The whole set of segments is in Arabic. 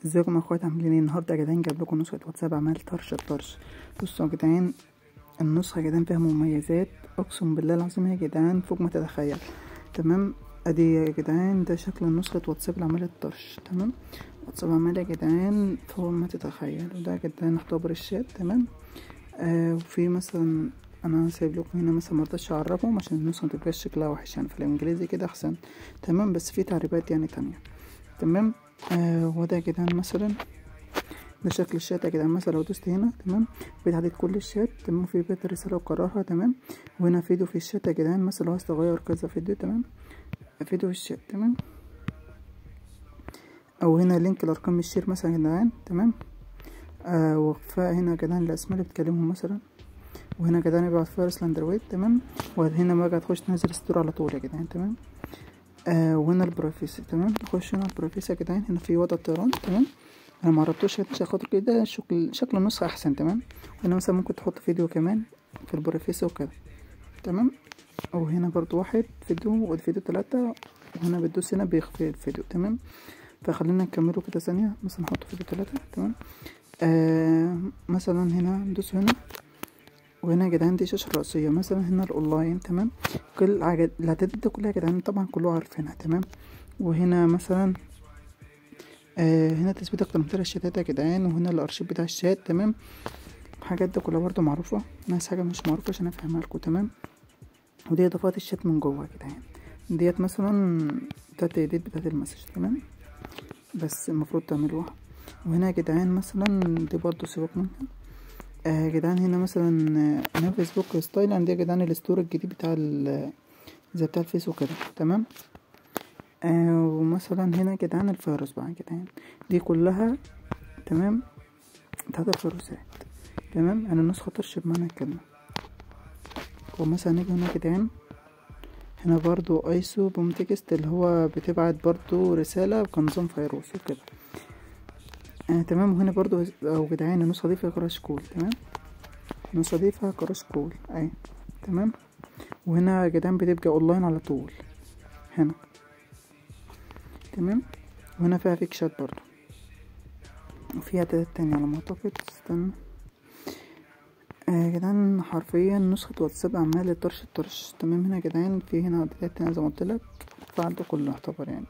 ازيكم يا اخوات، عاملين ايه؟ النهارده يا جدعان جايب لكم نسخه واتساب عمال طرش الطرش. بصوا يا جدعان، النسخه يا جدعان فيها مميزات اقسم بالله العظيم يا جدعان فوق ما تتخيل. تمام، ادي يا جدعان ده شكل نسخه واتساب اللي عمال الطرش. تمام، واتساب عمال يا جدعان فوق ما تتخيل. وده يا جدعان اختبر الشات. تمام، وفي مثلا انا سايب لكم هنا مثلا مرضتش اعرفهم عشان النسخه متبقاش شكلها وحش، يعني في الانجليزي كده احسن. تمام، بس في تعريبات يعني تانية. تمام، وده يا جدعان مثلا ده شكل الشات يا جدعان. مثلا لو دوست هنا تمام بيتعدد كل الشات. تمام، في بيت الرسالة وقرارها. تمام، وهنا فيديو في الشات يا جدعان. مثلا لو عايز تغير كذا فيديو، تمام، فيديو في الشات. تمام، او هنا لينك لارقام الشير مثلا يا جدعان. تمام، وفاء هنا يا جدعان الاسماء اللي بتكلمهم مثلا. وهنا يا جدعان يبعت فارس لاندرويد. تمام، وهنا بقى تخش تنزل ستور على طول يا جدعان. تمام، وهنا البروفيسي. تمام، نخش هنا البروفيسي يا جدعان. هنا في وضع الطيران. تمام، انا معرفتوش عشان خاطر كده شكل النسخة احسن. تمام، وهنا مثلا ممكن تحط فيديو كمان في البروفيسي وكده. تمام، وهنا برضو واحد فيديو والفيديو 3، وهنا بتدوس هنا بيخفي الفيديو. تمام، فخلينا نكمله كده ثانية. مثلا نحط فيديو 3. تمام، مثلا هنا ندوس هنا، وهنا يا جدعان دي شاشة رئيسية. مثلا هنا الأونلاين. تمام، كل الإعدادات دي كلها يا جدعان طبعا كله عارفينها. تمام، وهنا مثلا هنا تثبيت اكتر من 3 شتات يا جدعان، وهنا الارشيف بتاع الشات. تمام، الحاجات دي كلها برضو معروفة. ناس حاجة مش معروفة عشان افهمها لكم. تمام، ودي اضافات الشات من جوه يا جدعان. ديت مثلا بتاعت الايديت بتاعت المسج. تمام، بس المفروض تعملوها. وهنا يا جدعان مثلا دي برضو سيبك منها. يا جدعان هنا مثلا هنا فيسبوك ستايل. عندي يا جدعان الستور الجديد بتاع زي بتاع الفيس وكده. تمام، ومثلا هنا يا جدعان الفيروس بقى يا جدعان، دي كلها تمام بتاعت الفيروسات. تمام، انا النسخة طرش بمعنى الكلمة. ومثلا نيجي هنا يا جدعان، هنا برضو ايسو بوم تكست اللي هو بتبعت برضو رسالة كنظام فيروس وكده. تمام، وهنا برضو او جدعان النسخة دي فيها كراش كول. تمام، النسخة دي فيها كراش كول اي. تمام، وهنا يا جدعان بتبقى اونلاين على طول هنا. تمام، وهنا فيها فيك شات برضو، وفيها تلات تاني على ما اعتقد. استنى يا جدعان، حرفيا نسخة واتساب عمال طرش الطرش. تمام، هنا يا جدعان في هنا اعدادات تانية زي ما قلتلك. فعلته كله يعتبر يعني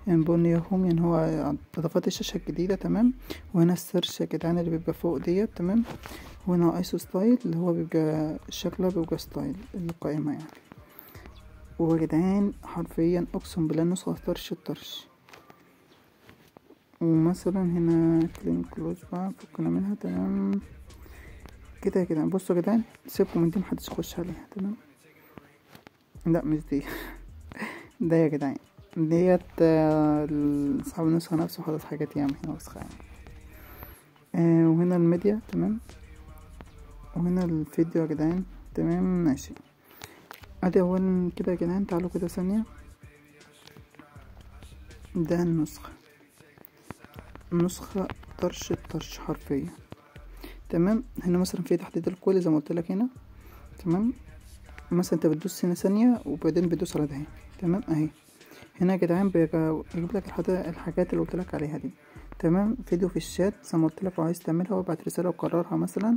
بني هوم، يعني هو اضافات الشاشة الجديدة. تمام، وهنا السيرش يا جدعان اللي بيبقى فوق ديت. تمام، وهنا ايسو ستايل اللي هو بيبقى شكله بيبقى ستايل القائمة يعني. ويا جدعان حرفيا اقسم بالله نسخة طرش الطرش. ومثلا هنا كلين كلوز بقى فكنا منها. تمام كده يا جدعان. بصوا يا جدعان سيبكم من دي محدش يخش عليها. تمام، لا مش دي ده يا جدعان ديت صاحب النسخة نفسه حاطط حاجات ياما هنا وسخة يعني. وهنا الميديا. تمام، وهنا الفيديو يا جدعان. تمام ماشي. ادي اولا كده يا جدعان، تعالوا كده ثانية. ده النسخة طرش الطرش حرفيا. تمام، هنا مثلا في تحديد الكل زي ما قلت لك هنا. تمام، مثلا انت بتدوس هنا ثانية وبعدين بتدوس على ده اهي. تمام اهي. هنا يا جدعان يجيب لك الحاجات اللي قلت لك عليها دي. تمام، فيديو في الشات زي ما قلت لك، لو عايز تعملها وابعت رسالة وقررها مثلا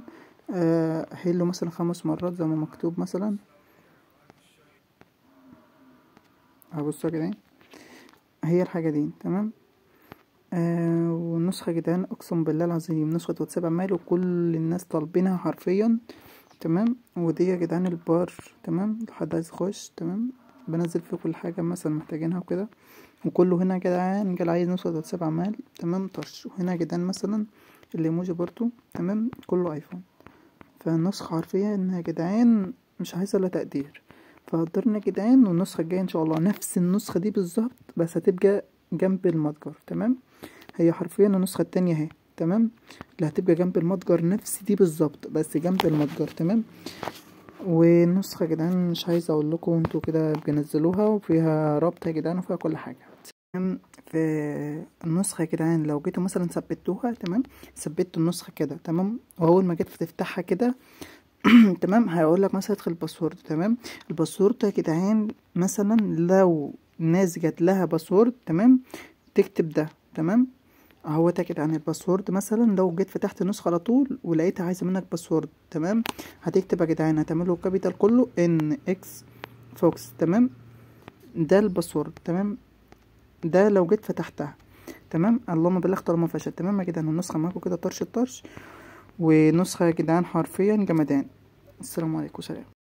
هيلو مثلا 5 مرات زي ما مكتوب مثلا. بصوا يا جدعان هي الحاجة دي. تمام، والنسخة يا جدعان اقسم بالله العظيم نسخة واتساب عمال وكل الناس طالبينها حرفيا. تمام، ودي يا جدعان البار. تمام، لو حد عايز يخش. تمام، بنزل فيه كل حاجة مثلا محتاجينها وكده. وكله هنا يا جدعان قال عايز نسخة واتساب عمال. تمام طرش. وهنا يا جدعان مثلا الايموجي برضو. تمام، كله ايفون. فالنسخة حرفيا يا جدعان مش عايزة الا تقدير. فقدرنا يا جدعان، والنسخة الجاية ان شاء الله نفس النسخة دي بالظبط بس هتبقى جنب المتجر. تمام، هي حرفيا النسخة التانية اهي. تمام، اللي هتبقى جنب المتجر نفس دي بالظبط بس جنب المتجر. تمام، والنسخة يا جدعان مش عايز اقول لكم، انتوا كده بنزلوها وفيها رابط يا جدعان وفيها كل حاجة. تمام، في النسخة يا جدعان لو جيتوا مثلا ثبتوها. تمام، ثبتوا النسخة كده. تمام، واول ما جيت تفتحها كده تمام هيقول لك مثلا ادخل الباسورد. تمام، الباسورد يا جدعان مثلا لو ناس جات لها باسورد. تمام، تكتب ده. تمام، اهوت يا جدعان الباسورد. مثلا لو جيت فتحت النسخة على طول ولقيتها عايزة منك باسورد، تمام، هتكتب يا جدعان، هتعمله كابيتال كله ان اكس فوكس، تمام، ده الباسورد، تمام، ده لو جيت فتحتها، تمام. اللهم بالله اختار ما فشل. تمام يا جدعان، النسخة معاكم كده طرش الطرش، ونسخة يا جدعان حرفيا جمدان. السلام عليكم، سلام.